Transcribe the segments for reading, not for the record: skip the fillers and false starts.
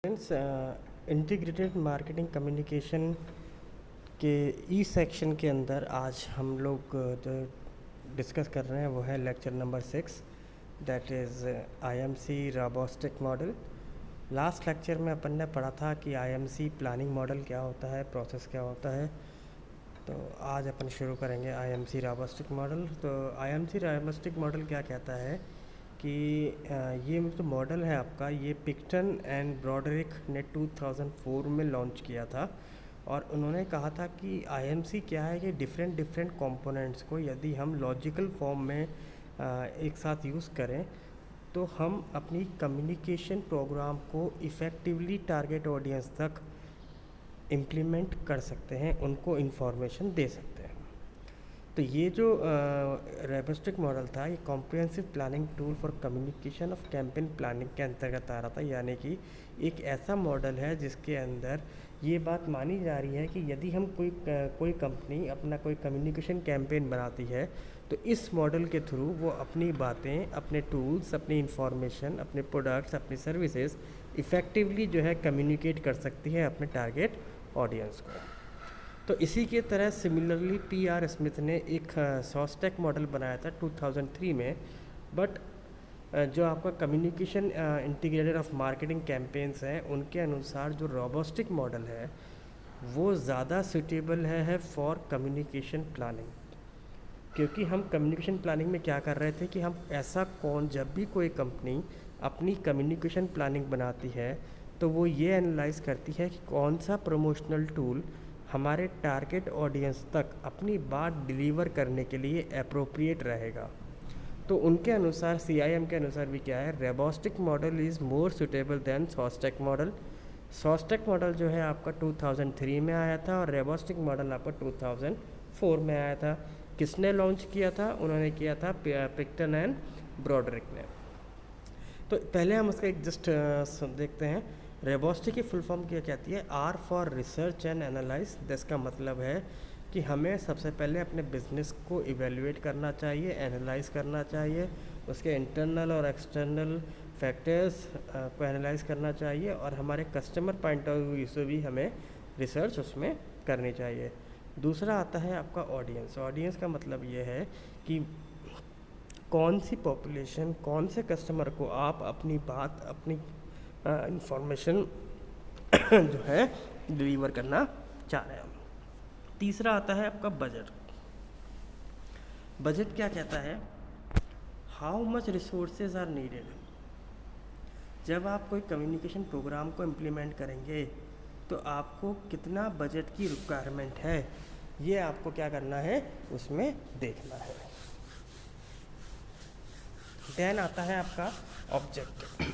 Friends, integrated marketing communication के E section के अंदर आज हम लोग जो डिस्कस कर रहे हैं वो है lecture number 6, that is IMC robustic model. Last lecture में अपन ने पढ़ा था कि आईएमसी प्लानिंग मॉडल क्या होता है, प्रोसेस क्या होता है। तो आज अपन शुरू करेंगे आईएमसी रोबोस्टिक मॉडल। तो आईएमसी रोबोस्टिक मॉडल क्या कहता है कि ये जो मॉडल है आपका, ये पिक्टन एंड ब्रॉडरिक ने 2004 में लॉन्च किया था। और उन्होंने कहा था कि आईएमसी क्या है कि डिफरेंट कंपोनेंट्स को यदि हम लॉजिकल फॉर्म में एक साथ यूज़ करें तो हम अपनी कम्युनिकेशन प्रोग्राम को इफ़ेक्टिवली टारगेट ऑडियंस तक इम्प्लीमेंट कर सकते हैं, उनको इन्फॉर्मेशन दे सकते हैं। तो ये जो रोबोस्टिक मॉडल था, ये comprehensive planning tool for communication of campaign planning के अंतर्गत आ रहा था। यानी कि एक ऐसा मॉडल है जिसके अंदर ये बात मानी जा रही है कि यदि हम कोई कंपनी अपना कोई कम्युनिकेशन कैंपेन बनाती है तो इस मॉडल के थ्रू वो अपनी बातें, अपने टूल्स, अपनी इंफॉर्मेशन, अपने प्रोडक्ट्स, अपनी सर्विसेज इफ़ेक्टिवली जो है कम्युनिकेट कर सकती है अपने टारगेट ऑडियंस को। तो इसी के तरह सिमिलरली पीआर स्मिथ ने एक सॉस्टेक मॉडल बनाया था 2003 में। बट जो आपका communication integrated of marketing campaigns हैं, उनके अनुसार जो रोबोस्टिक मॉडल है वो ज़्यादा सूटेबल है फॉर कम्युनिकेशन प्लानिंग। क्योंकि हम कम्युनिकेशन प्लानिंग में क्या कर रहे थे कि हम जब भी कोई कंपनी अपनी कम्युनिकेशन प्लानिंग बनाती है तो वो ये एनालाइज करती है कि कौन सा प्रमोशनल टूल हमारे टारगेट ऑडियंस तक अपनी बात डिलीवर करने के लिए अप्रोप्रिएट रहेगा। तो उनके अनुसार, सीआईएम के अनुसार भी क्या है, robustic model is more suitable than stochastic model. Stochastic model जो है आपका 2003 में आया था और रोबोस्टिक मॉडल आपका 2004 में आया था। किसने लॉन्च किया था? उन्होंने किया था पिक्टन एंड ब्रॉडरिक ने। तो पहले हम उसका एक जस्ट देखते हैं। रोबोस्टिक की फुल फॉर्म क्या कहती है? R for research and analyse. इसका मतलब है कि हमें सबसे पहले अपने बिजनेस को इवेल्युएट करना चाहिए, एनालाइज करना चाहिए, उसके इंटरनल और एक्सटर्नल फैक्टर्स को एनालाइज करना चाहिए और हमारे कस्टमर पॉइंट ऑफ व्यू से भी हमें रिसर्च उसमें करनी चाहिए। दूसरा आता है आपका ऑडियंस। ऑडियंस का मतलब ये है कि कौन सी पॉपुलेशन, कौन से कस्टमर को आप अपनी बात, अपनी इंफॉर्मेशन जो है डिलीवर करना चाह रहे हैं। तीसरा आता है आपका बजट। बजट क्या कहता है? How much resources are needed. जब आप कोई कम्युनिकेशन प्रोग्राम को इम्प्लीमेंट करेंगे तो आपको कितना बजट की रिक्वायरमेंट है, ये आपको क्या करना है, उसमें देखना है। देन आता है आपका objective.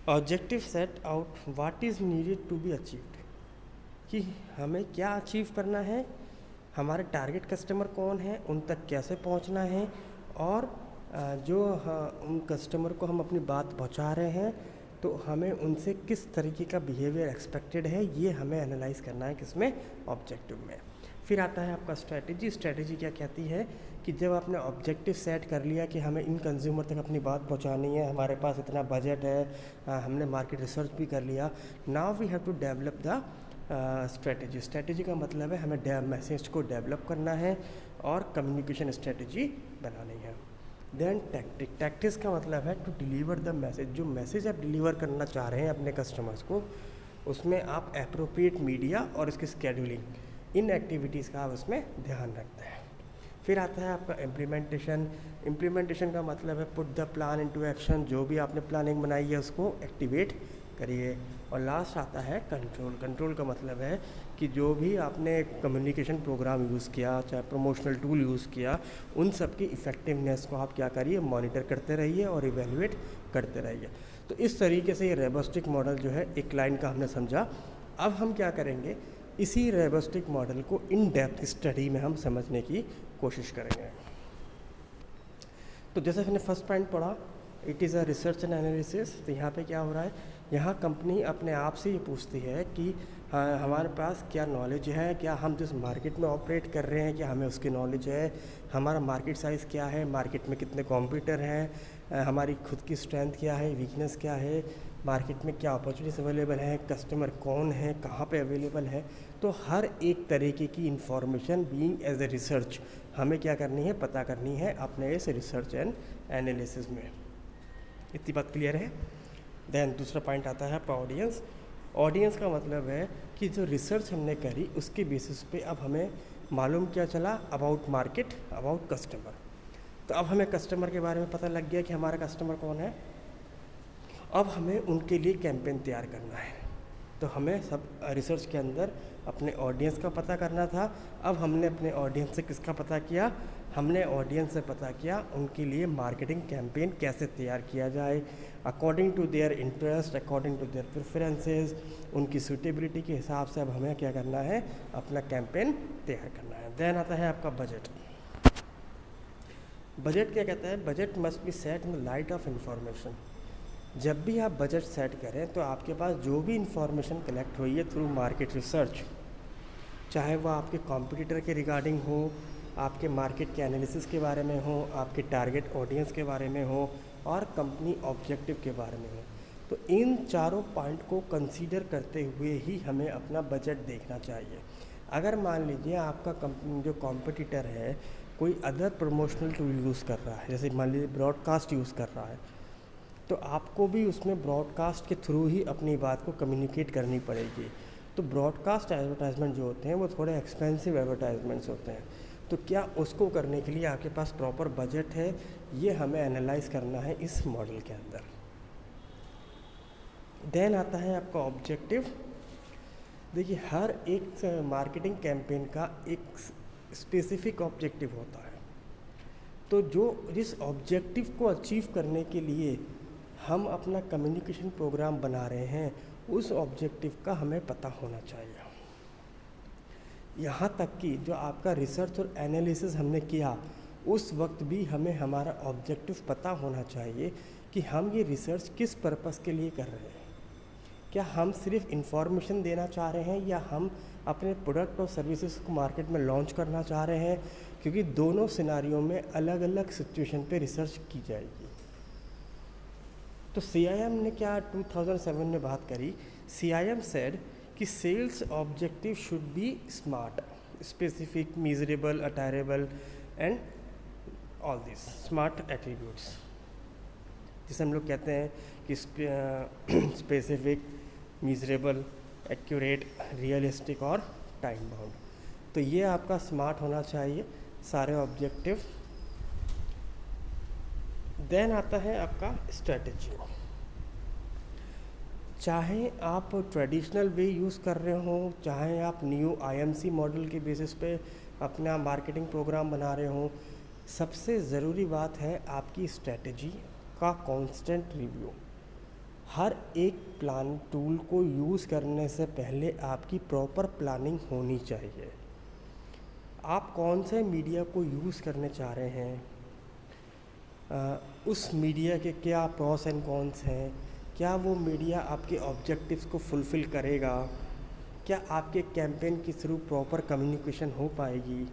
Objective set out what is needed to be achieved, कि हमें क्या अचीव करना है, हमारे टारगेट कस्टमर कौन है, उन तक कैसे पहुंचना है, और जो उन कस्टमर को हम अपनी बात पहुंचा रहे हैं तो हमें उनसे किस तरीके का बिहेवियर एक्सपेक्टेड है, ये हमें एनालाइज करना है किसमें, ऑब्जेक्टिव में। फिर आता है आपका स्ट्रेटजी। स्ट्रेटजी क्या कहती है कि जब आपने ऑब्जेक्टिव सेट कर लिया कि हमें इन कंज्यूमर तक अपनी बात पहुंचानी है, हमारे पास इतना बजट है, हमने मार्केट रिसर्च भी कर लिया, now we have to develop the strategy. Strategy का मतलब है हमें मैसेज को डेवलप करना है और कम्युनिकेशन स्ट्रेटजी बनानी है। Then tactic. टैक्टिक्स का मतलब है टू डिलीवर द मैसेज। जो मैसेज आप डिलीवर करना चाह रहे हैं अपने कस्टमर्स को, उसमें आप एप्रोप्रिएट मीडिया और इसकी स्केड्यूलिंग, इन एक्टिविटीज़ का आप उसमें ध्यान रखते हैं। फिर आता है आपका इम्प्लीमेंटेशन। इम्प्लीमेंटेशन का मतलब है put the plan into action. जो भी आपने प्लानिंग बनाई है उसको एक्टिवेट करिए। और लास्ट आता है कंट्रोल। कंट्रोल का मतलब है कि जो भी आपने कम्युनिकेशन प्रोग्राम यूज़ किया, चाहे प्रमोशनल टूल यूज़ किया, उन सब की इफ़ेक्टिवनेस को आप क्या करिए, मॉनिटर करते रहिए और इवेल्युएट करते रहिए। तो इस तरीके से ये रोबोस्टिक मॉडल जो है एक लाइन का हमने समझा। अब हम क्या करेंगे, इसी रोबोस्टिक मॉडल को इन डेप्थ स्टडी में हम समझने की कोशिश करेंगे। तो जैसे हमने फर्स्ट पॉइंट पढ़ा it is a research and analysis. तो यहाँ पे क्या हो रहा है, यहाँ कंपनी अपने आप से ये पूछती है कि हाँ, हमारे पास क्या नॉलेज है, क्या हम जिस मार्केट में ऑपरेट कर रहे हैं क्या हमें उसकी नॉलेज है, हमारा मार्केट साइज़ क्या है, मार्केट में कितने कॉम्पिटिटर हैं, हमारी खुद की स्ट्रेंथ क्या है, वीकनेस क्या है, मार्केट में क्या अपॉर्चुनिटीज़ अवेलेबल हैं, कस्टमर कौन है, कहाँ पे अवेलेबल है। तो हर एक तरीके की information being as a research हमें क्या करनी है, पता करनी है अपने इस रिसर्च एंड एनालिसिस में। इतनी बात क्लियर है। देन दूसरा पॉइंट आता है आपका ऑडियंस। ऑडियंस का मतलब है कि जो रिसर्च हमने करी उसके बेसिस पे अब हमें मालूम क्या चला अबाउट मार्केट, अबाउट कस्टमर। तो अब हमें कस्टमर के बारे में पता लग गया कि हमारा कस्टमर कौन है। अब हमें उनके लिए कैंपेन तैयार करना है। तो हमें सब रिसर्च के अंदर अपने ऑडियंस का पता करना था। अब हमने अपने ऑडियंस से किसका पता किया, हमने ऑडियंस से पता किया उनके लिए मार्केटिंग कैंपेन कैसे तैयार किया जाए according to their interest, according to their preferences, उनकी सूटेबिलिटी के हिसाब से अब हमें क्या करना है, अपना कैंपेन तैयार करना है। देन आता है आपका बजट। बजट क्या कहता है, budget must be set in the light of information. जब भी आप बजट सेट करें तो आपके पास जो भी इंफॉर्मेशन कलेक्ट हुई है थ्रू मार्केट रिसर्च, चाहे वह आपके कॉम्पिटिटर के रिगार्डिंग हो, आपके मार्केट के एनालिसिस के बारे में हो, आपके टारगेट ऑडियंस के बारे में हो और कंपनी ऑब्जेक्टिव के बारे में हो, तो इन चारों पॉइंट को कंसीडर करते हुए ही हमें अपना बजट देखना चाहिए। अगर मान लीजिए आपका कंपनी जो कॉम्पिटिटर है कोई अदर प्रमोशनल टूल यूज़ कर रहा है, जैसे मान लीजिए ब्रॉडकास्ट यूज़ कर रहा है, तो आपको भी उसमें ब्रॉडकास्ट के थ्रू ही अपनी बात को कम्युनिकेट करनी पड़ेगी। तो ब्रॉडकास्ट एडवर्टाइजमेंट जो होते हैं वो थोड़े एक्सपेंसिव एडवर्टाइजमेंट्स होते हैं। तो क्या उसको करने के लिए आपके पास प्रॉपर बजट है, ये हमें एनालाइज करना है इस मॉडल के अंदर। देन आता है आपका ऑब्जेक्टिव। देखिए हर एक मार्केटिंग कैंपेन का एक स्पेसिफिक ऑब्जेक्टिव होता है। तो जिस ऑब्जेक्टिव को अचीव करने के लिए हम अपना कम्युनिकेशन प्रोग्राम बना रहे हैं उस ऑब्जेक्टिव का हमें पता होना चाहिए। यहाँ तक कि जो आपका रिसर्च और एनालिसिस हमने किया उस वक्त भी हमें हमारा ऑब्जेक्टिव पता होना चाहिए कि हम ये रिसर्च किस पर्पस के लिए कर रहे हैं। क्या हम सिर्फ इंफॉर्मेशन देना चाह रहे हैं या हम अपने प्रोडक्ट और सर्विसेज को मार्केट में लॉन्च करना चाह रहे हैं, क्योंकि दोनों सिनारियों में अलग अलग सिचुएशन पे रिसर्च की जाएगी। तो CIM ने क्या 2007 में बात करी, CIM सेड कि sales objective should be smart, specific, measurable, attainable and all this smart attributes, जिसे हम लोग कहते हैं कि स्पेसिफिक, मीजरेबल, एक्यूरेट, रियलिस्टिक और टाइम बाउंड। तो ये आपका स्मार्ट होना चाहिए सारे ऑब्जेक्टिव। देन आता है आपका स्ट्रेटजी। चाहे आप ट्रेडिशनल वे यूज़ कर रहे हो, चाहे आप न्यू IMC मॉडल के बेसिस पे अपना मार्केटिंग प्रोग्राम बना रहे हो, सबसे ज़रूरी बात है आपकी स्ट्रेटजी का कांस्टेंट रिव्यू। हर एक प्लान टूल को यूज़ करने से पहले आपकी प्रॉपर प्लानिंग होनी चाहिए। आप कौन से मीडिया को यूज़ करने चाह रहे हैं, उस मीडिया के क्या प्रॉस एंड कॉन्स हैं, क्या वो मीडिया आपके ऑब्जेक्टिव्स को फुलफ़िल करेगा, क्या आपके कैंपेन के थ्रू प्रॉपर कम्युनिकेशन हो पाएगी,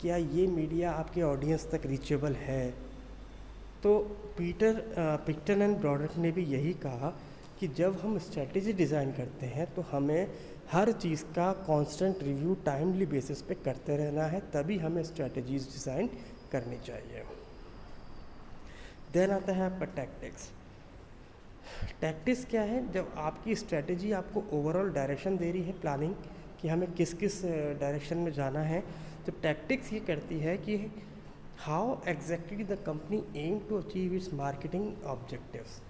क्या ये मीडिया आपके ऑडियंस तक रीचेबल है। तो पिक्टन एंड ब्रॉडर ने भी यही कहा कि जब हम स्ट्रेटजी डिज़ाइन करते हैं तो हमें हर चीज़ का कांस्टेंट रिव्यू टाइमली बेसिस पे करते रहना है, तभी हमें स्ट्रेटजीज डिज़ाइन करनी चाहिए। देन आता है आपका टैक्टिक्स। टैक्टिक्स क्या है, जब आपकी स्ट्रेटजी आपको ओवरऑल डायरेक्शन दे रही है प्लानिंग कि हमें किस किस डायरेक्शन में जाना है, तो टैक्टिक्स ये करती है कि how exactly the company aim to achieve its marketing objectives,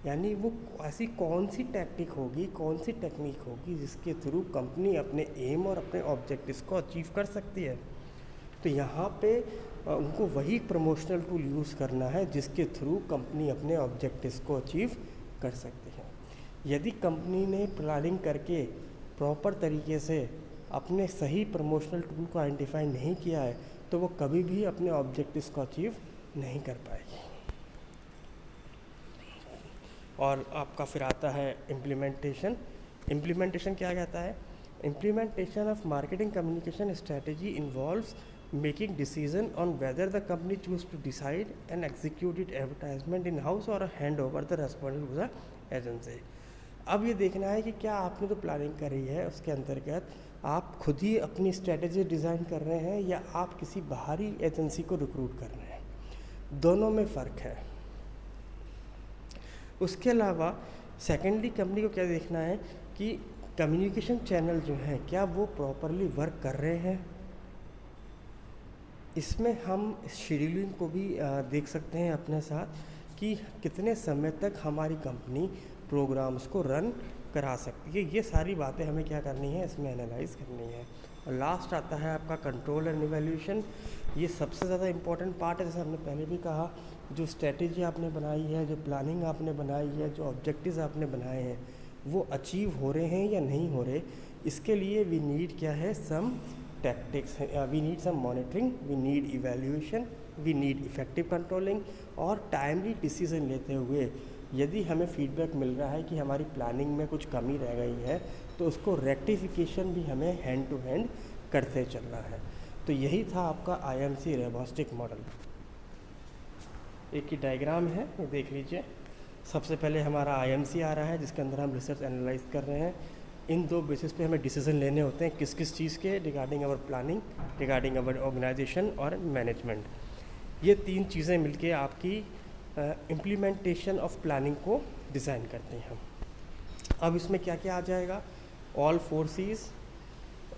यानी वो ऐसी कौन सी टैक्टिक होगी, कौन सी टेक्निक होगी जिसके थ्रू कंपनी अपने एम और अपने ऑब्जेक्टिव्स को अचीव कर सकती है। तो यहाँ पे उनको वही प्रमोशनल टूल यूज़ करना है जिसके थ्रू कंपनी अपने ऑब्जेक्टिव्स को अचीव कर सकती है। यदि कंपनी ने प्लानिंग करके प्रॉपर तरीके से अपने सही प्रमोशनल टूल को आइडेंटिफाई नहीं किया है तो वो कभी भी अपने ऑब्जेक्टिव्स को अचीव नहीं कर पाएगी। और आपका फिर आता है इम्प्लीमेंटेशन। इम्प्लीमेंटेशन क्या कहता है? Implementation of marketing communication strategy involves making decision on whether the company choose to decide and execute it advertisement in house और hand over the responsibility to the agency. अब ये देखना है कि क्या आपने तो प्लानिंग करी है उसके अंतर्गत आप खुद ही अपनी स्ट्रेटेजी डिज़ाइन कर रहे हैं या आप किसी बाहरी एजेंसी को रिक्रूट कर रहे हैं, दोनों में फ़र्क है। उसके अलावा सेकेंडरी कंपनी को क्या देखना है कि कम्युनिकेशन चैनल जो हैं क्या वो प्रॉपरली वर्क कर रहे हैं। इसमें हम शेड्यूलिंग को भी देख सकते हैं अपने साथ कि कितने समय तक हमारी कंपनी प्रोग्राम्स को रन करा सकती है। ये सारी बातें हमें क्या करनी है, इसमें एनालाइज करनी है। और लास्ट आता है आपका कंट्रोल एंड इवैल्यूएशन। ये सबसे ज़्यादा इम्पॉर्टेंट पार्ट है। जैसे हमने पहले भी कहा, जो स्ट्रेटेजी आपने बनाई है, जो प्लानिंग आपने बनाई है, जो ऑब्जेक्टिव्स आपने बनाए हैं वो अचीव हो रहे हैं या नहीं हो रहे। इसके लिए वी नीड क्या है, some tactics, we need some monitoring, we need evaluation, we need effective controlling और टाइमली डिसीजन लेते हुए यदि हमें फीडबैक मिल रहा है कि हमारी प्लानिंग में कुछ कमी रह गई है तो उसको रेक्टिफिकेशन भी हमें हैंड टू हैंड करते चलना है। तो यही था आपका IMC रोबोस्टिक मॉडल। एक ही डायग्राम है, ये देख लीजिए। सबसे पहले हमारा IMC आ रहा है जिसके अंदर हम रिसर्च एनालाइज कर रहे हैं। इन दो बेसिस पे हमें डिसीजन लेने होते हैं किस किस चीज़ के, regarding our planning, regarding our organisation और मैनेजमेंट। ये तीन चीज़ें मिलके आपकी इम्प्लीमेंटेशन ऑफ प्लानिंग को डिज़ाइन करते हैं हम। अब इसमें क्या क्या आ जाएगा, all 4 C's,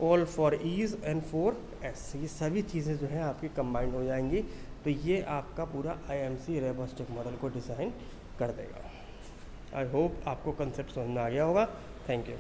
all four E's and 4 S, ये सभी चीज़ें जो हैं आपकी कंबाइंड हो जाएंगी। तो ये आपका पूरा IMC रोबोस्टिक मॉडल को डिज़ाइन कर देगा। आई होप आपको कंसेप्ट समझ में आ गया होगा। Thank you.